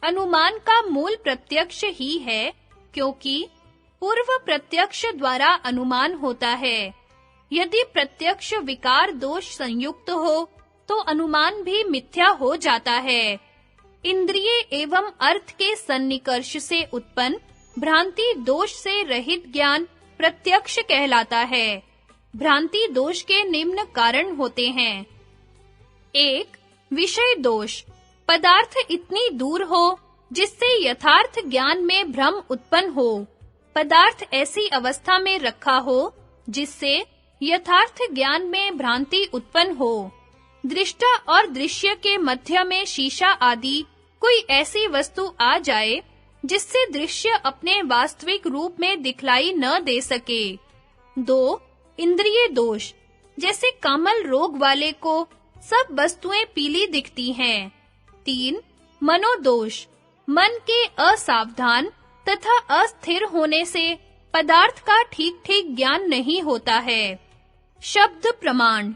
अनुमान का मूल प्रत्यक्ष ही है, क्योंकि पूर्व प्रत्यक्ष द्वारा अनुमान होता है। यदि प्रत्यक्ष विकार दोष संयुक्त हो, तो अनुमान भी मिथ्या हो जाता है। इंद्रिय एवं अर्थ के सन्निकर्ष से उत्पन्न भ्रांति दोष से रहित ज्ञान प्रत्यक्ष कहलाता है। भ्रांति दोष के निम्न कारण होते हैं। 1. विषय दोष। पदार्थ इतनी दूर हो जिससे यथार्थ ज्ञान में भ्रम उत्पन्न हो। पदार्थ ऐसी अवस्था में रखा हो जिससे यथार्थ ज्ञान में भ्रांति उत्पन्न हो। दृष्टा और दृश्य के मध्य में शीशा आदि कोई ऐसी वस्तु आ जाए जिससे दृश्य अपने वास्तविक रूप में दिखलाई न दे सके। 2. इंद्रिय दोष। जैसे कामल रोग वाले को सब वस्तुएं पीली दिखती हैं। 3. मनोदोष। मन के असावधान तथा अस्थिर होने से पदार्थ का ठीक-ठीक ज्ञान नहीं होता है। शब्द प्रमाण।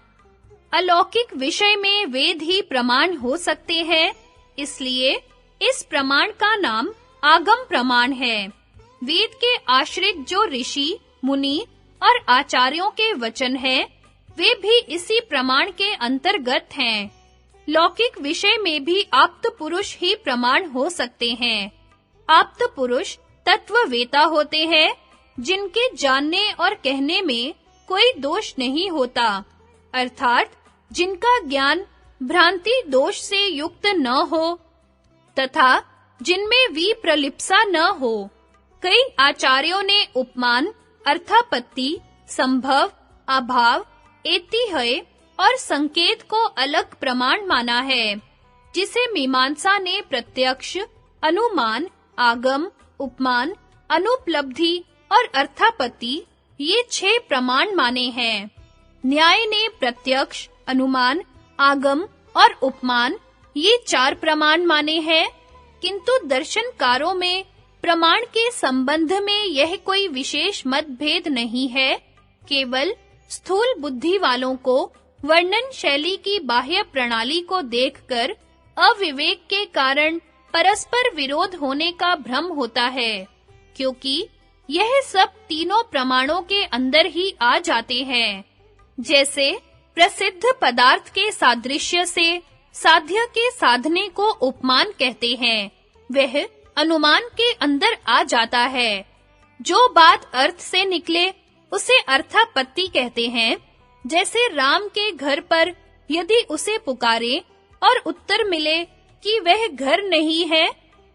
अलौकिक विषय में वेद ही प्रमाण हो सकते हैं, इसलिए इस प्रमाण का नाम आगम प्रमाण है। वेद के आश्रित जो ऋषि, मुनि और आचार्यों के वचन हैं, वे भी इसी प्रमाण के अंतर्गत हैं। लौकिक विषय में भी आप्त पुरुष ही प्रमाण हो सकते हैं। आप्त पुरुष तत्ववेता होते हैं, जिनके जानने और कहने में कोई दोष नहीं होता, अर्थात जिनका ज्ञान भ्रांति दोष से युक्त न हो तथा जिनमें विप्रलिप्सा न हो। कई आचार्यों ने उपमान, अर्थापत्ति, संभव, अभाव, एतिह्य और संकेत को अलग प्रमाण माना है, जिसे मीमांसा ने प्रत्यक्ष, अनुमान, आगम, उपमान, अनुपलब्धि और अर्थापत्ति ये 6 प्रमाण माने हैं। न्याय ने प्रत्यक्ष, अनुमान, आगम और उपमान ये 4 प्रमाण माने हैं, किंतु दर्शनकारों में प्रमाण के संबंध में यह कोई विशेष मतभेद नहीं है। केवल स्थूल बुद्धि वालों को वर्णन शैली की बाह्य प्रणाली को देखकर अविवेक के कारण परस्पर विरोध होने का भ्रम होता है, क्योंकि यह सब तीनों प्रमाणों के अंदर ही आ जाते हैं। जैसे प्रसिद्ध पदार्थ के सादृश्य से साध्य के साधने को उपमान कहते हैं, वह अनुमान के अंदर आ जाता है। जो बात अर्थ से निकले उसे अर्थापत्ति कहते हैं। जैसे राम के घर पर यदि उसे पुकारे और उत्तर मिले कि वह घर नहीं है,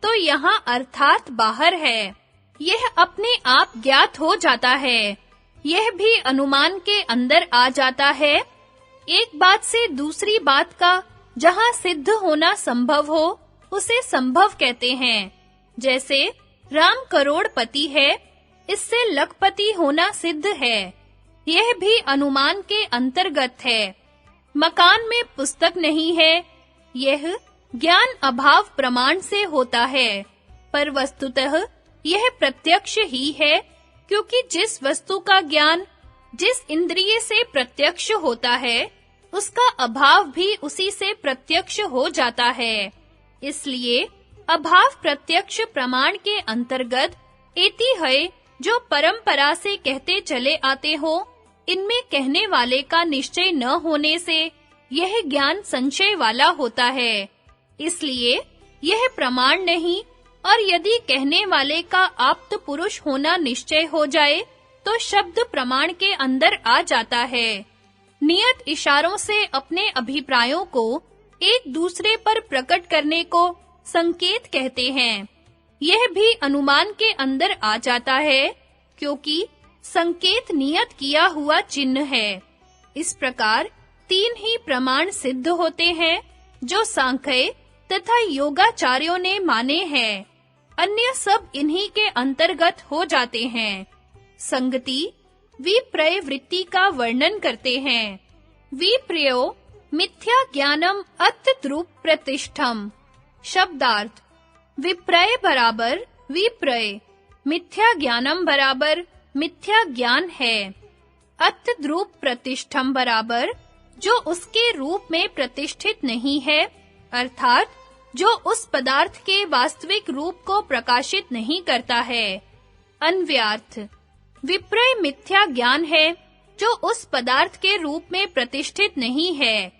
तो यहाँ अर्थात बाहर है। यह अपने आप ज्ञात हो जाता है। यह भी अनुमान के अंदर आ जाता है। एक बात से दूसरी बात का जहाँ सिद्ध होना संभव हो, उसे संभव कहते हैं। जैसे राम करोड़पति है, इससे लखपति होना सिद्ध है। यह भी अनुमान के अंतर्गत है। मकान में पुस्तक नहीं है, यह ज्ञान अभाव प्रमाण से होता है, पर वस्तुतः यह प्रत्यक्ष ही है, क्योंकि जिस वस्तु का ज्ञान जिस इंद्रिय से प्रत्यक्ष होता है, उसका अभाव भी उसी से प्रत्यक्ष हो जाता है। इसलिए अभाव प्रत्यक्ष प्रमाण के अंतर्गत एतिह्य जो परंपरा से कहते चले आते हो, इनमें कहने वाले का निश्चय न होने से यह ज्ञान संशय वाला होता है। इसलिए यह प्रमाण नहीं, और यदि कहने वाले का आप्त पुरुष होना निश्चय हो जाए, तो शब्द प्रमाण के अंदर आ जाता है। नियत इशारों से अपने अभिप्रायों को एक दूसरे पर प्रकट करने को संकेत कहते हैं। यह भी अनुमान के अंदर आ जाता है, क्योंकि संकेत नियत किया हुआ चिन्ह है। इस प्रकार 3 ही प्रमाण सिद्ध होते हैं, जो सांख्य तथा योगाचार्यों ने माने हैं। अन्य सब इन्हीं के अंतर्गत हो जाते हैं। संगति विप्रय वृत्ति का वर्णन करते हैं। विप्रयो मिथ्या ज्ञानम अत्यद्रूप प्रतिष्ठम। शब्दार्थ विप्रय बराबर विप्रय, मिथ्या ज्ञानम बराबर मिथ्या ज्ञान है। अत्यद्रूप प्रतिष्ठम बराबर जो उसके रूप में प्रतिष्ठित नहीं है, अर्थात जो उस पदार्थ के वास्तविक रूप को प्रकाशित नहीं करता है। अन्व्यार्थ, विप्रय मिथ्या ज्ञान है जो उस पदार्थ के रूप में प्रतिष्ठित नहीं है।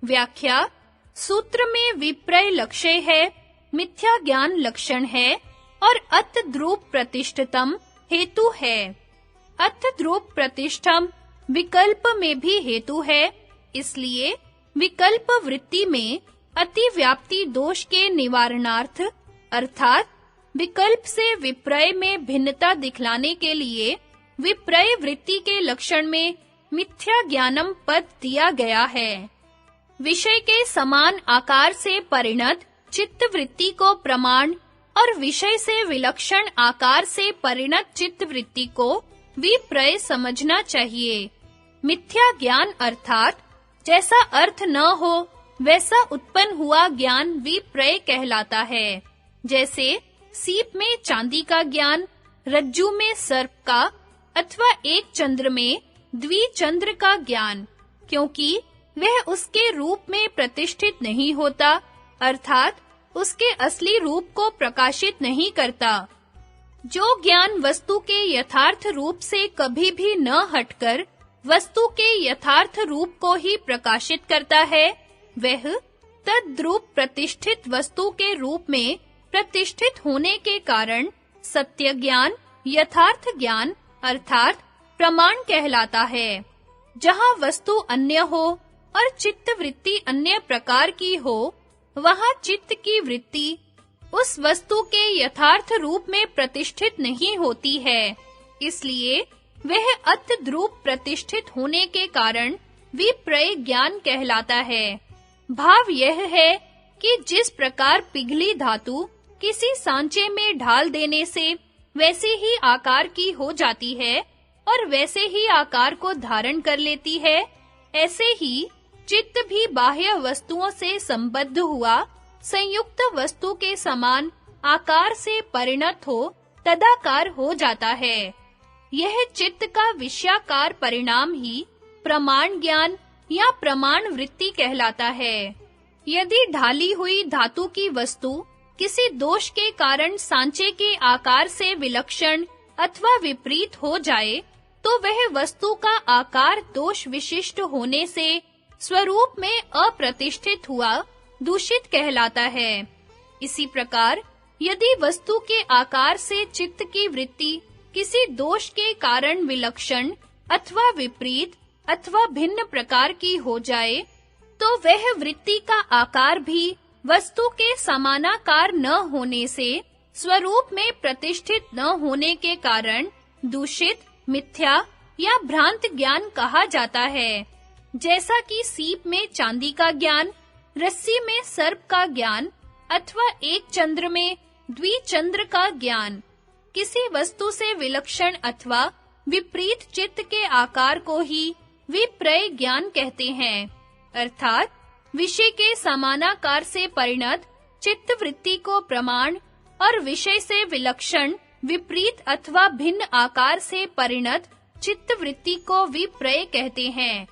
व्याख्या, सूत्र में विप्रय लक्ष्य है, मिथ्या ज्ञान लक्षण है और अतद्रूप प्रतिष्ठितम हेतु है। अतद्रूप प्रतिष्ठम विकल्प में भी हेतु है, इसलिए विकल्प वृत्ति में अतिव्याप्ति दोष के निवारणार्थ अर्थात विकल्प से विप्रय में भिन्नता दिखलाने के लिए विप्रय वृत्ति के लक्षण में मिथ्या ज्ञानम पद दिया गया है। विषय के समान आकार से परिणत चित्त वृत्ति को प्रमाण और विषय से विलक्षण आकार से परिणत चित्त वृत्ति को विप्रय समझना चाहिए। मिथ्या ज्ञान अर्थात जैसा अर्थ न हो वैसा उत्पन्न हुआ ज्ञान विप्रय कहलाता है। जैसे सीप में चांदी का ज्ञान, रज्जु में सर्प का अथवा एक चंद्र में द्विचंद्र का ज्ञान, क्योंकि वह उसके रूप में प्रतिष्ठित नहीं होता, अर्थात उसके असली रूप को प्रकाशित नहीं करता। जो ज्ञान वस्तु के यथार्थ रूप से कभी भी न हटकर वस्तु के यथार्थ रूप को ही प्रकाशित करता है, वह तद्रूप प्रतिष्ठित वस्तु के रूप में प्रतिष्ठित होने के कारण सत्य ज्ञान, यथार्थ ज्ञान अर्थात प्रमाण कहलाता है। जहाँ वस्तु अन्य हो और चित्त वृत्ति अन्य प्रकार की हो, वहाँ चित्त की वृत्ति उस वस्तु के यथार्थ रूप में प्रतिष्ठित नहीं होती है। इसलिए वह अतद्रूप प्रतिष्ठित होने के कारण विप्रय ज्ञान कहलाता है। भाव यह है कि जिस प्रकार पिघली धातु किसी सांचे में ढाल देने से वैसे ही आकार की हो जाती है और वैसे ही आकार को धारण कर लेती है, ऐसे ही चित्त भी बाह्य वस्तुओं से संबद्ध हुआ संयुक्त वस्तु के समान आकार से परिणत हो तदाकार हो जाता है। यह चित्त का विषयाकार परिणाम ही प्रमाण ज्ञान या प्रमाण वृत्ति कहलाता है। यदि ढाली हुई धातु की वस्तु किसी दोष के कारण सांचे के आकार से विलक्षण अथवा विपरीत हो जाए, तो वह वस्तु का आकार दोष विशिष्ट होने से स्वरूप में अप्रतिष्ठित हुआ दूषित कहलाता है। इसी प्रकार यदि वस्तु के आकार से चित्त की वृत्ति किसी दोष के कारण विलक्षण अथवा विपरीत अथवा भिन्न प्रकार की हो जाए, तो वह वृत्ति का आकार भी वस्तु के समानाकार न होने से स्वरूप में प्रतिष्ठित न होने के कारण दूषित, मिथ्या या भ्रांत ज्ञान कहा जाता है। जैसा कि सीप में चांदी का ज्ञान, रस्सी में सर्प का ज्ञान अथवा एक चंद्र में द्विचंद्र का ज्ञान किसी वस्तु से विलक्षण अथवा विपरीत चित्त के आकार को ही विप्रय ज्ञान कहते हैं। अर्थात विषय के समानाकार से परिणत चित्त वृत्ति को प्रमाण और विषय से विलक्षण, विपरीत अथवा भिन्न आकार से परिणत चित्त वृत्ति को विप्रय कहते हैं।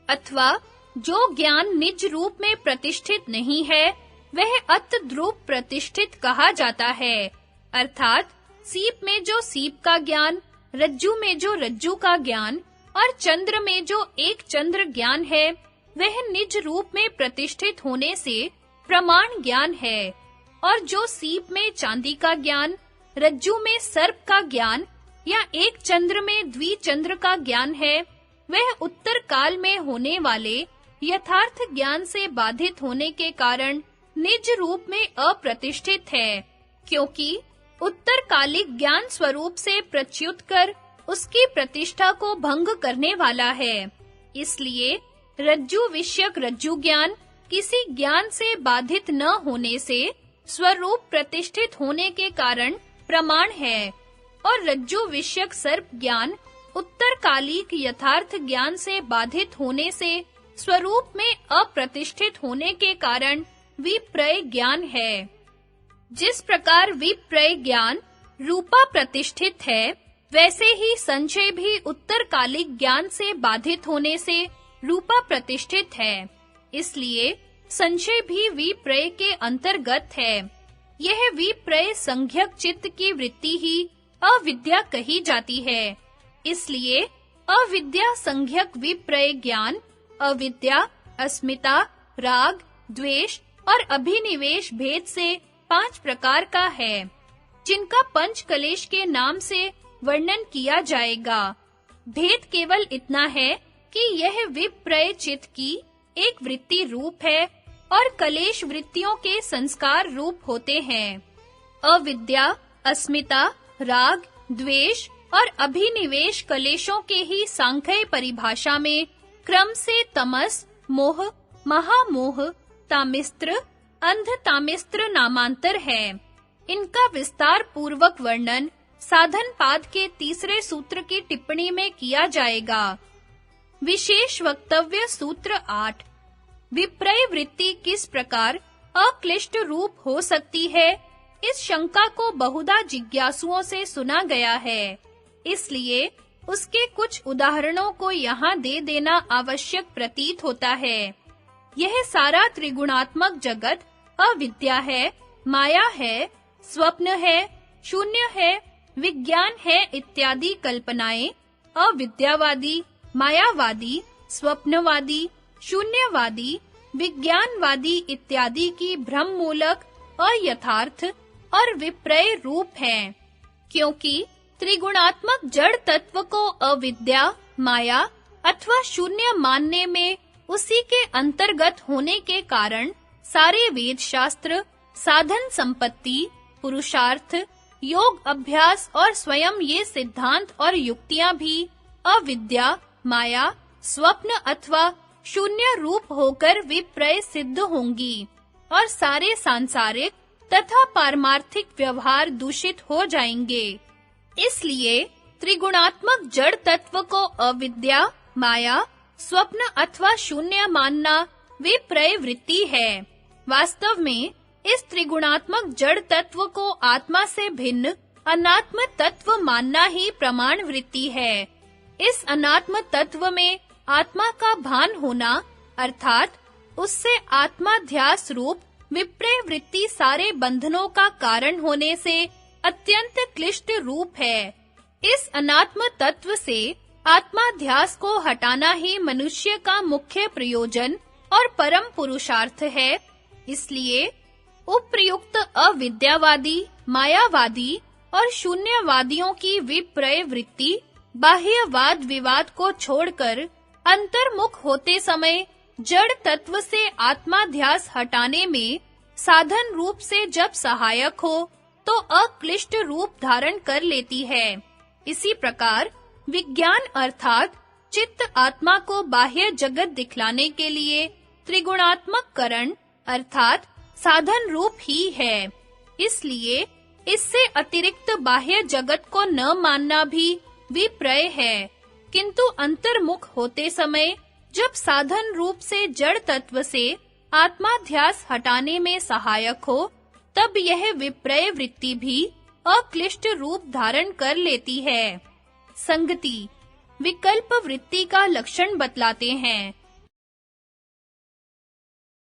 अथवा जो ज्ञान निज रूप में प्रतिष्ठित नहीं है, वह अतद्रूप प्रतिष्ठित कहा जाता है। अर्थात सीप में जो सीप का ज्ञान, रज्जु में जो रज्जु का ज्ञान और चंद्र में जो एक चंद्र ज्ञान है, वह निज रूप में प्रतिष्ठित होने से प्रमाण ज्ञान है। और जो सीप में चांदी का ज्ञान, रज्जु में सर्प का ज्ञान या एक चंद्र में द्विचंद्र का ज्ञान है, वह उत्तर काल में होने वाले यथार्थ ज्ञान से बाधित होने के कारण निज रूप में अप्रतिष्ठित है, क्योंकि उत्तरकालिक ज्ञान स्वरूप से प्रच्युत कर उसकी प्रतिष्ठा को भंग करने वाला है। इसलिए रज्जु विषयक रज्जु ज्ञान किसी ज्ञान से बाधित न होने से स्वरूप प्रतिष्ठित होने के कारण प्रमाण है, और रज्जु विषयक सर्प ज्ञान उत्तरकालिक यथार्थ ज्ञान से बाधित होने से स्वरूप में अप्रतिष्ठित होने के कारण विप्रय ज्ञान है। जिस प्रकार विप्रय ज्ञान रूपा प्रतिष्ठित है, वैसे ही संशय भी उत्तरकालिक ज्ञान से बाधित होने से रूपा प्रतिष्ठित है। इसलिए संशय भी विप्रय के अंतर्गत है। यह विप्रय संज्ञक चित्त की वृत्ति ही अविद्या कही जाती है। इसलिए अविद्या संज्ञक विप्रय ज्ञान अविद्या, अस्मिता, राग, द्वेष और अभिनिवेश भेद से 5 प्रकार का है, जिनका पंच कलेश के नाम से वर्णन किया जाएगा। भेद केवल इतना है कि यह विप्रय चित्त की एक वृत्ति रूप है और कलेश वृत्तियों के संस्कार रूप होते हैं। अविद्या, अस्मिता, राग, द्वेष और अभिनिवेश कलेशों के ही सांख्य परिभाषा में क्रम से तमस, मोह, महामोह, तामिस्त्र, अंध तामिस्त्र नामांतर है। इनका विस्तार पूर्वक वर्णन साधन पाद के 3 सूत्र की टिप्पणी में किया जाएगा। विशेष वक्तव्य सूत्र 8। विप्रय वृत्ति किस प्रकार अक्लिष्ट रूप हो सकती है, इस शंका को बहुधा जिज्ञासुओं से सुना गया है। इसलिए उसके कुछ उदाहरणों को यहाँ दे देना आवश्यक प्रतीत होता है। यह सारा त्रिगुणात्मक जगत अविद्या है, माया है, स्वप्न है, शून्य है, विज्ञान है इत्यादि कल्पनाएं अविद्यावादी, मायावादी, स्वप्नवादी, शून्यवादी, विज्ञानवादी इत्यादि की भ्रम मूलक, अयथार्थ और विप्रय रूप हैं। क्योंकि त्रिगुणात्मक जड़ तत्व को अविद्या, माया अथवा शून्य मानने में उसी के अंतर्गत होने के कारण सारे वेद शास्त्र, साधन संपत्ति, पुरुषार्थ, योग अभ्यास और स्वयं ये सिद्धांत और युक्तियां भी अविद्या, माया, स्वप्न अथवा शून्य रूप होकर विप्रय सिद्ध होंगी और सारे सांसारिक तथा पारमार्थिक व्यवहार दूषित हो जाएंगे। इसलिए त्रिगुणात्मक जड़ तत्व को अविद्या, माया, स्वप्न अथवा शून्य मानना विप्रय वृत्ति है। वास्तव में इस त्रिगुणात्मक जड़ तत्व को आत्मा से भिन्न अनात्म तत्व मानना ही प्रमाण वृत्ति है। इस अनात्म तत्व में आत्मा का भान होना अर्थात उससे आत्माध्यास रूप विप्रय वृत्ति सारे बंधनों का कारण होने से अत्यंत क्लिष्ट रूप है। इस अनात्म तत्व से आत्माध्यास को हटाना ही मनुष्य का मुख्य प्रयोजन और परम पुरुषार्थ है। इसलिए उपर्युक्त अविद्यावादी, मायावादी और शून्यवादियों की विप्रय वृत्ति बाह्य वाद विवाद को छोड़कर अंतर्मुख होते समय जड़ तत्व से आत्माध्यास हटाने में साधन रूप से जब सहायक हो तो अक्लिष्ट रूप धारण कर लेती है। इसी प्रकार विज्ञान अर्थात चित्त आत्मा को बाह्य जगत दिखलाने के लिए त्रिगुणात्मक करण अर्थात साधन रूप ही है। इसलिए इससे अतिरिक्त बाह्य जगत को न मानना भी विप्रय है। किंतु अंतर्मुख होते समय जब साधन रूप से जड़ तत्व से आत्माध्यास हटाने में सहायक हो, तब यह विप्रय वृत्ति भी अक्लिष्ट रूप धारण कर लेती है। संगति विकल्प वृत्ति का लक्षण बतलाते हैं।